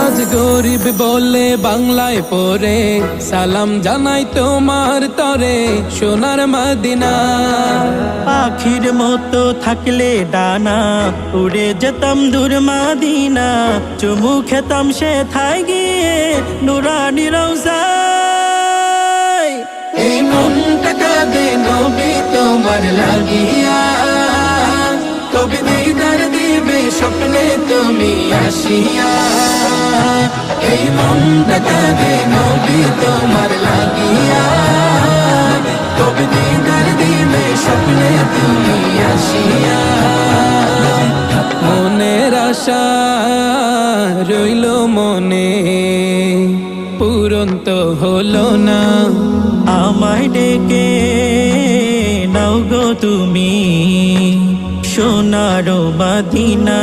আজ গরিব বলে বাংলায় পড়ে সালাম জানাই তোমার তরে সোনার মদিনা। পাখির মতো থাকলে ডানা উড়ে যেতাম দূর মদিনা, চুমু খেতাম সে থাই গিয়ে নুরানি রওজায়। এই মনটা কাঁদে নবী তোমার লাগিয়া, কবে দিদার দিবে স্বপ্নে তুমি আসিয়া। এই মনটা কাঁদে নবী তোমার লাগিয়া, কবে দিদার দিবে স্বপ্নে তুমি আসিয়া। মনের আশা রইল মনে, পূরণ তো হলো না। আমায় ডেকে নাও গো তুমি সোনার মদিনা।